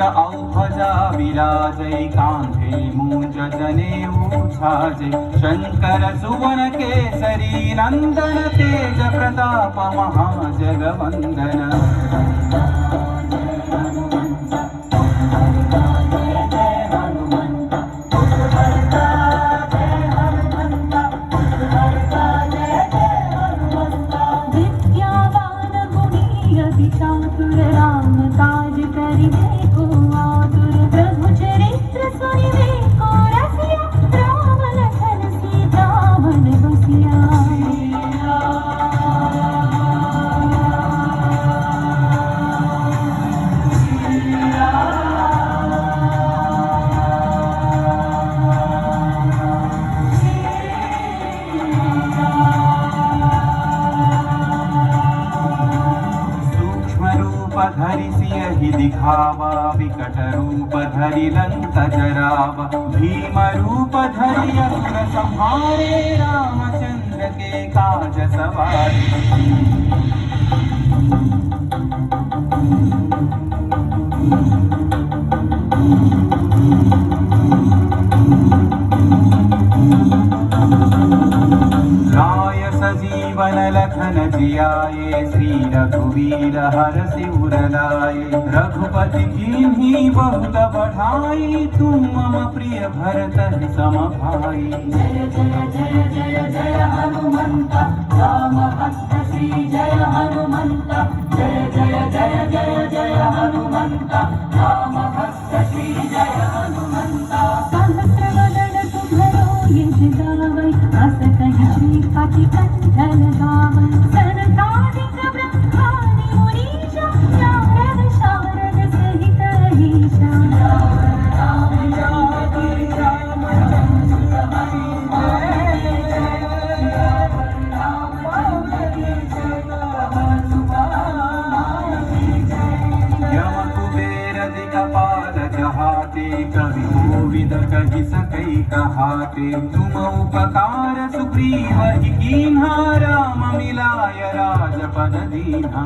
वज्र औध्वजा विराजै कान्धे मूञ्ज जनेऊ छाजै शङ्कर सुवन केसरी नन्दन तेज प्रताप महाजगवन्दन। राम काज करि देखो आतुर प्रभु चरित्र सुनि देखो रसिया राम लखन सीता मन बसिया। धरि सियहि दिखावा विकट रूप धरि लंक जरावा भीम रूप धरि असुर संहारे रामचंद्र के काज सवारे। राय सजीवन लखन जियाए श्री रघुवीर हरषि उर लाए रघुपति कीन्ही बहुत बढ़ाई तुम मम प्रिय भरत सम भाई। जय जय जय जय जय हनुमंत राम भक्त श्री जय हनुमंत जय जय जय जय जय हनुमंत राम भक्त श्री जय हनुमंत। सहस्र वदन तुम्हरो यश गावै अस कहि श्रीपति कंठ लगावै सनकादिक ब्रह्मादि मुनीश नारद शारद सहित अहीश। कवि कोविद कहि सकै कहाते तुम उपकार सुग्रीव ही कीन्हा राम मिलाय राजपद दीन्हा।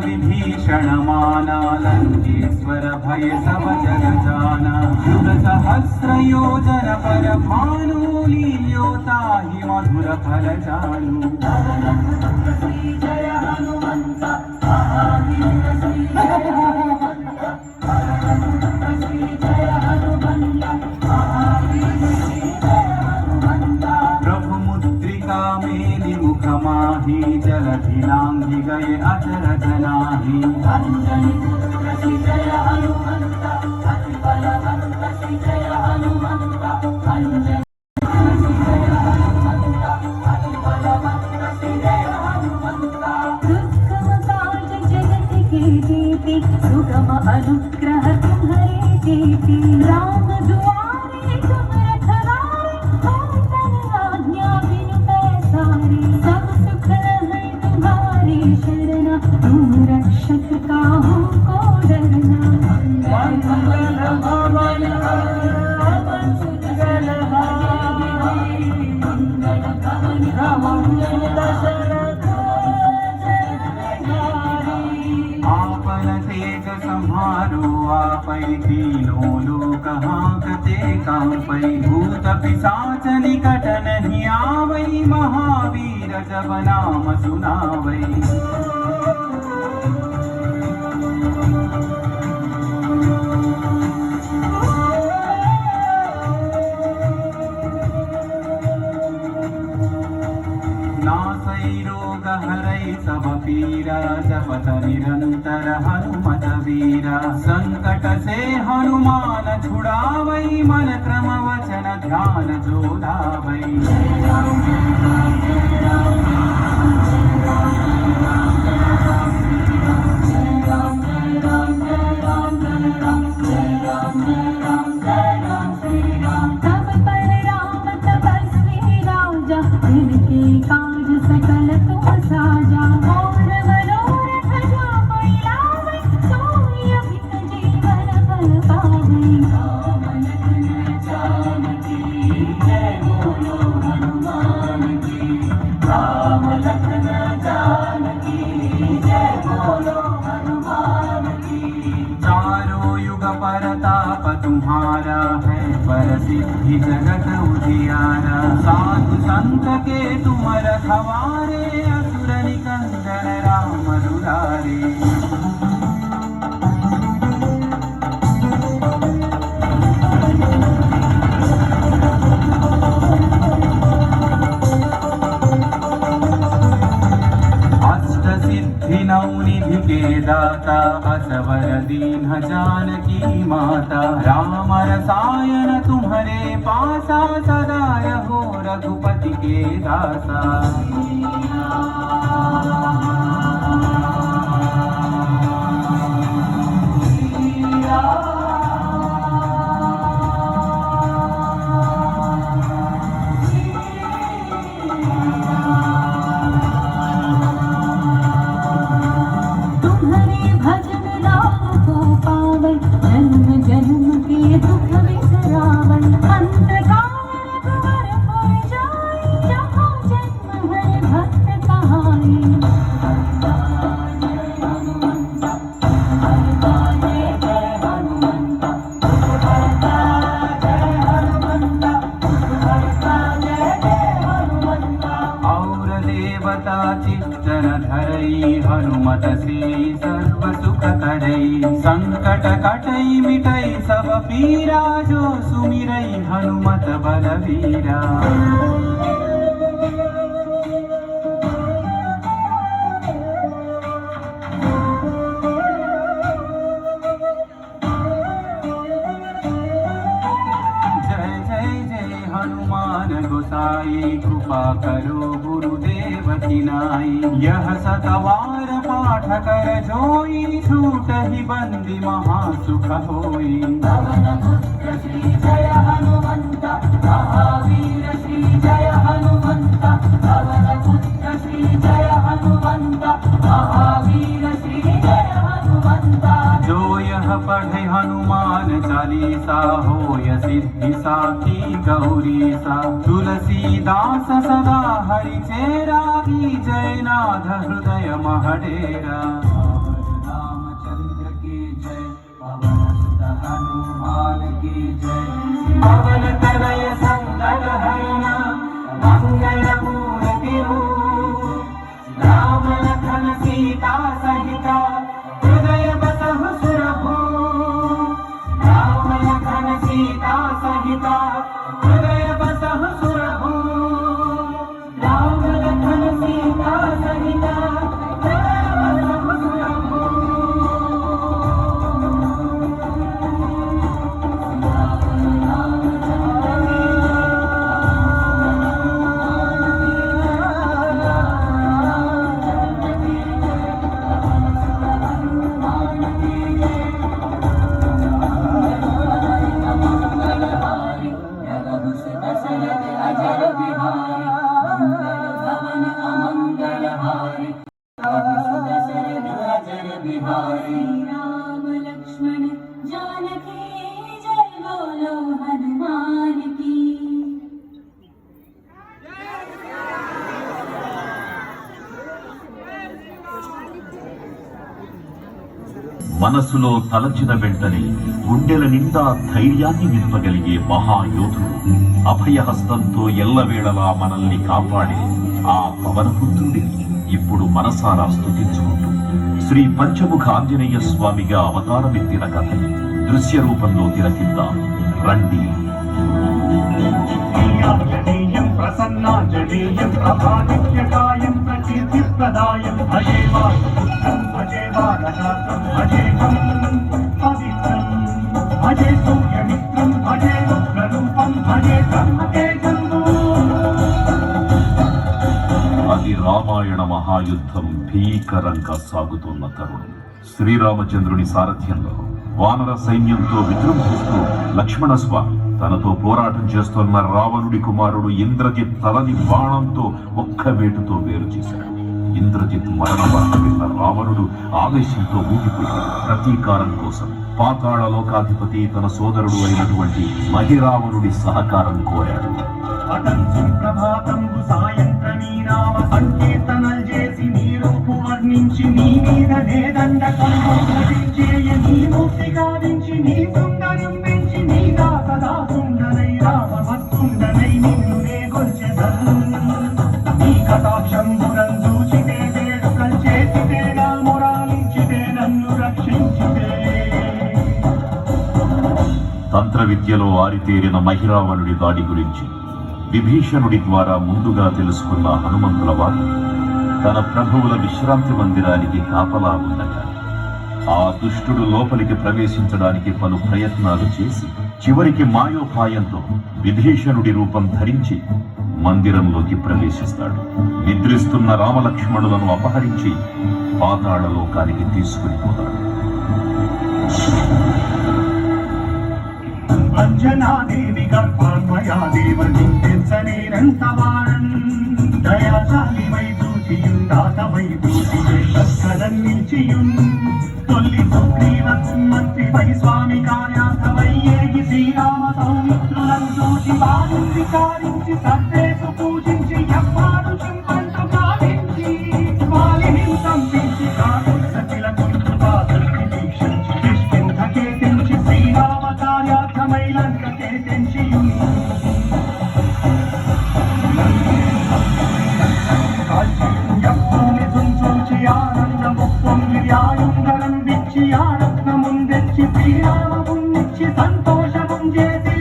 विभीषण माना लंकेश्वर भय सब जग जाना युग सहस्र योजन पर भानु लील्योताहि मधुर फल जानु। जय हनुमंत प्रभु मुद्रिका मेलि मुख माहि जलधि लांघि गए अचर जनाहि। अंजनी पुत्र श्री जय हनुमंत अति बलवंत श्री जय हनुमंत अंजनी श्री जय हनुमंत अति बलवंत श्री जय हनुमंत। दुर्गम काज जगत के जेते सुगम अनुग्रह तुम्हारे जेते राम दुआरे तुम रखवारे हो तन आज्ञा बिनु पैसारे सब सुख है तुम्हारे शरण तुम रक्षक काहू को डरना। मंगल भवन पवन सुत जल मंगल भवन रामचंद्र दशरथ आपन तेज संहारो आपै तीनों लोक हांकते कांपै भूत पिशाच निकट नहीं आवै महावीर जब नाम सुनावै। नासै रोग हरै सब पीरा जपत निरंतर हनुमत वीरा संकट से हनुमान छुड़ावै मन क्रम वचन ध्यान जो लावै। तब पर राम तपस्वी राजा जिनके काज सकल तुम साजा और मनोरथ जो कोई लावै सोई अमित जीवन फल पावै। परताप तुम्हारा है, परसिद्धि जगत उजियारा। साधु संत के तुम रखवारे, असुर निकंदन राम दुलारे। नवनिधि के दाता, असवर दीन जानकी माता। राम रसायन तुम्हारे पासा, सदा रहो रघुपति के दासा। चित्तन धरई, हनुमत से सर्व सुख करई। संकट कटई मिटई सब पीरा, जो सुमिरई हनुमत बलवीरा। हनुमान गोसाई, कृपा करो गुरुदेव की नाई। यह सतवार पाठ कर जोई, छूटहि बंदी महासुख होई। पवन पुत्र श्री जय हनुमंत, महावीर श्री जय हनुमंत। पवन पुत्र श्री जय हनुमंत, महावीर श्री जय हनुमंत। जो यह पढ़े हनुमान चालीसा, होय सिद्धि साखी गौरीसा। तुलसीदास सदा हरि चेरा, जय नाथ हृदय महडेरा। रामचंद्र की जय, पवन सुत हनुमान की जय। पवन तनय संकट हरण, मंगल मूर्ति रूप। राम लखन सीता सहिता, हृदय बसहु सुरभूप। राम लखन सीता सहिता, हृदय बसहु सुरभूप। राम लखन सीता सहिता, हृदय बसहु सुरभूप। राम लक्ष्मण जानकी जय, बोलो हनुमान की। మనసులో తలచిన వెంటనే గుండెల నిండా ధైర్యాన్ని నింపగలిగే మహాయోధుడు, అభయహస్తంతో ఎల్లవేళలా మనల్ని కాపాడే ఆ పవనపుత్రుడిని ఇప్పుడు మనసారా స్తుతించుకుంటూ శ్రీ పంచముఖ ఆంజనేయ స్వామిగా అవతారమెత్తిన కథని దృశ్య రూపంలో తిలకిద్దాం రండి. ప్రసన్నాంజనేయం ప్రభాదిత్యకాయం ప్రకీర్తిప్రదాయం భజేవాసుపుత్రం భజేవారజాతం భజేహం పవిత్రం భజే సూర్యమిత్రం భజే రుద్రరూపం భజే బ్రహ్మతేజం. అది రామాయణ మహాయుద్ధం భీకరంగా సాగుతున్న తరుణం. శ్రీరామచంద్రుని సారథ్యంలో వానర సైన్యంతో విజృంభిస్తూ లక్ష్మణస్వామి తనతో పోరాటం చేస్తున్న రావణుడి కుమారుడు ఇంద్రజిత్ తలని బాణంతో ఒక్క వేటుతో వేరు చేశాడు. ఇంద్రజిత్ మరణ వార్త విన్న రావణుడు ఆవేశంతో ఊగిపోయాడు. ప్రతీకారం కోసం పాతాళ లోకాధిపతి తన సోదరుడు అయినటువంటి మహిరావణుడి సహకారం కోరాడు. సాయంత్రమీనామ సంకీర్తనలు చేసి నీ రూపు వర్ణించి నీ మీద నేదండ నీ మూర్తిగా బోధించి నీ సుందరం పెంచి నీ దాసదాసుండనై రామభక్తుండనై నిన్ను నే గొల్చెదను నీ కటాక్షంబురం చూచితే వేడుకలు చేసితే నా మొరాలించితే నన్ను రక్షించితే. తంత్ర విద్యలో ఆరితేరిన మహిరావణుడి దాడి గురించి విభీషణుడి ద్వారా ముందుగా తెలుసుకున్న హనుమంతుల వారు తన ప్రభువుల విశ్రాంతి మందిరానికి కాపలా ఉండగా ఆ దుష్టుడు లోపలికి ప్రవేశించడానికి పలు ప్రయత్నాలు చేసి చివరికి మాయోపాయంతో విభీషణుడి రూపం ధరించి మందిరంలోకి ప్రవేశిస్తాడు. నిద్రిస్తున్న రామలక్ష్మణులను అపహరించి పాతాళ లోకానికి తీసుకుని పోతాడు. అంజనాదేవి గర్భాన్మయా దేవని తెచ్చనేనంతవారన్ దయాశాలి వైదూచియుందాతమై దూచికదన్ నిలిచియున్ తొల్లి సుగ్రీవకు మంత్రిపై స్వామి కార్యార్థమయ్యేగి శ్రీరామ సౌమిత్రులను చూచి వారిని వికారించి సర్వేసు పూజించి ఎవ్వారు చింపంటు కావించి వాలిని సంపించి కాదు సచిల కుంటుగా దీక్షించి కిష్కింధకే తెంచి శ్రీరామ కార్యార్థమై లంకకే తెంచియున్ భూమి తుంచి ఆనందము పొంగి ఆయుంగరం విచ్చి ఆరత్నముందెచ్చి శ్రీరామమున్నిచ్చి సంతోషము చేసి.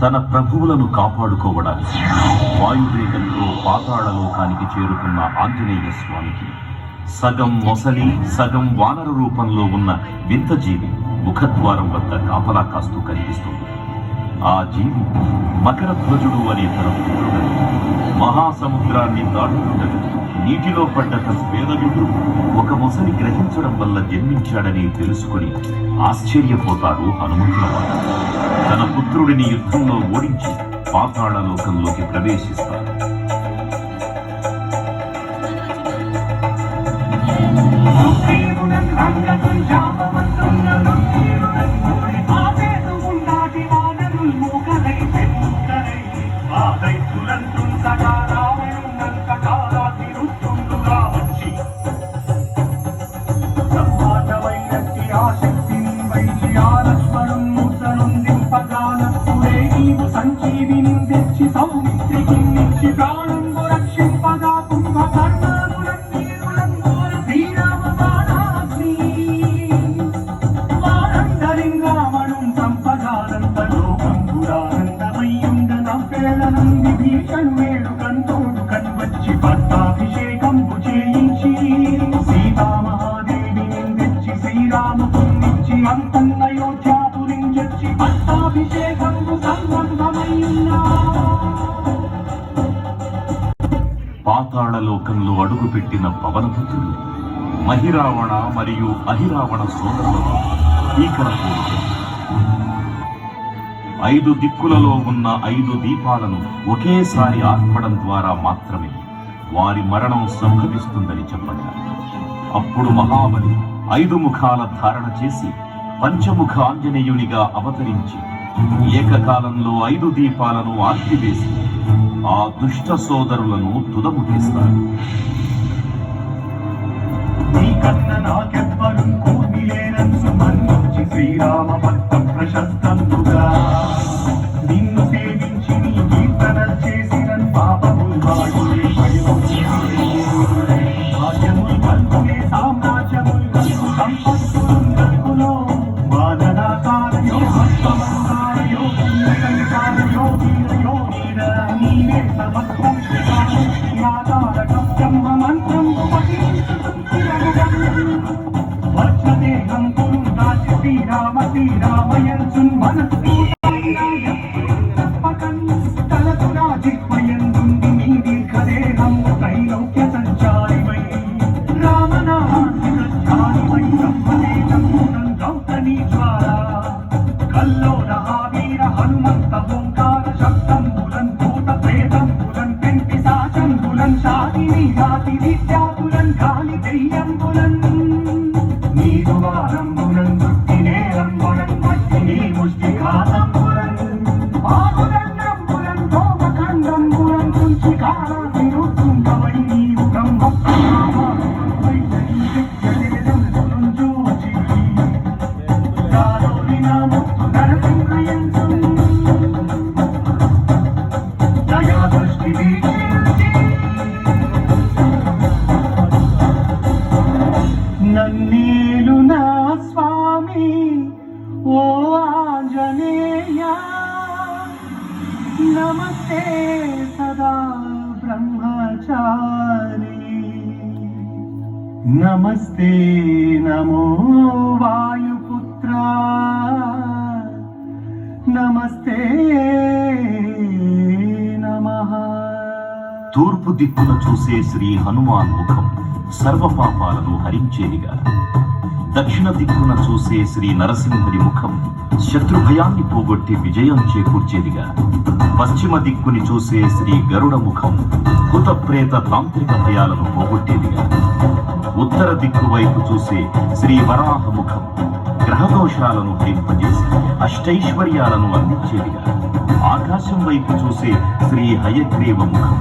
తన ప్రభువులను కాపాడుకోవడానికి వాయువేగంతో పాతాళ లోకానికి చేరుకున్న ఆంజనేయ స్వామికి సగం మొసలి సగం వానర రూపంలో ఉన్న వింత జీవి ముఖద్వారం వద్ద కాపలా కాస్తూ కనిపిస్తుంది. ఆ జీవి మకర ధ్వజుడు అనే తన పుత్రుడని మహాసముద్రాన్ని దాటుతుండగా నీటిలో పడ్డ స్వేదయుడు ఒక మొసలి గ్రహించడం వల్ల జన్మించాడని తెలుసుకుని ఆశ్చర్యపోతాడు హనుమంతుల వారు. తన పుత్రుడిని యుద్ధంలో ఓడించి పాతాళ లోకంలోకి ప్రవేశిస్తాడు. సంజీవిని తెచ్చి సౌమిత్రికి నిచ్చి ప్రాణంబు రక్షింపగా కుంభకర్ణానులం శ్రీరామ బాణాగ్ని వారందరింగామణం సంపదానంత లోకం పురానందమయ్యుండ నవ్వేళనం విభీషణు వేడు కంతోడు కన్వచ్చి పట్టాభిషేకంబు చేయించి సీతామహాదేవిని తెచ్చి శ్రీరామపున్నిచ్చి అంతం అయోధ్యాపురించొచ్చి పట్టాభిషేకంబు సంబంధమయ్యున్నా. పాతాళ లోకంలో అడుగుపెట్టిన పవనపుత్రులు మహిరావణ మరియు అహిరావణ సోదరులతో భీకర పోరు. 5 దిక్కులలో ఉన్న 5 దీపాలను ఒకేసారి ఆర్పడం ద్వారా మాత్రమే వారి మరణం సంభవిస్తుందని చెప్పగా అప్పుడు మహాబలి 5 ముఖాల ధారణ చేసి పంచముఖ ఆంజనేయునిగా అవతరించి ఏకకాలంలో 5 దీపాలను ఆర్పివేసి ఆ దుష్ట సోదరులను తుదముట్టిస్తారు. శ్రీరామ భక్త ప్రశస్తంగా నిన్ను సేవించి నీ కీర్తన చేసిన పాపములు భాగ్యములు కల్పునే సామ్రాజ్యములు కల్పు సంపత్తులు కల్పులో వాదనాకారయో భక్తమందారయో పుణ్యకంకారయో వీరయో వీర నీవే సమస్తం శ్రీకారకం మంత్రం వర్షదేహం పురు రాజ శ్రీరామ శ్రీరామయన్ మనస్సు తలతు రాజిత్మయందుంది నీ దీర్ఘదేహం త్రైలోక్య సంచారివై రామనామాన్నివై బ్రహ్మదేశం గౌతమీ ద్వారా కల్లోల వీర హనుమంత ఓంకార శబ్దంబులన్ భూత ప్రేతంబులన్ పెంటి సాచంబులన్ శాతిని జాతి విద్యాబులన్ గాలి దెయ్యంబులన్ నీరువారంబులన్ దుఃఖినేరంబులన్ మట్టిని ముష్టిఘాతంబులన్ ఆగుదండంబులన్ దోమఖండంబులన్ కుంచికాల విరుద్ధంబవై నీవు బ్రహ్మ చూచి దారోరిన ముత్తు నరసింహయంసం దయా దృష్టి వీక్షించి నన్నేలు నా స్వామి ఓ ఆంజనేయ నమస్తే సదా బ్రహ్మచారి నమస్తే నమో వాయుపుత్ర నమస్తే నమః. తూర్పు దిక్కున చూసే శ్రీ హనుమాన్ ముఖం సర్వ పాపాలను హరించేదిగా, దక్షిణ దిక్కున చూసే శ్రీ నరసింహుడి ముఖం శత్రు భయాన్ని పోగొట్టి విజయం చేకూర్చేదిగా, పశ్చిమ దిక్కుని చూసే శ్రీ గరుడ ముఖం భూత ప్రేత తాంత్రిక భయాలను పోగొట్టేదిగా, ఉత్తర దిక్కు వైపు చూసే శ్రీ వరాహ ముఖం గ్రహదోషాలను హరింపజేసి అష్టైశ్వర్యాలను అందించేదిగా, ఆకాశం వైపు చూసే శ్రీ హయగ్రీవ ముఖం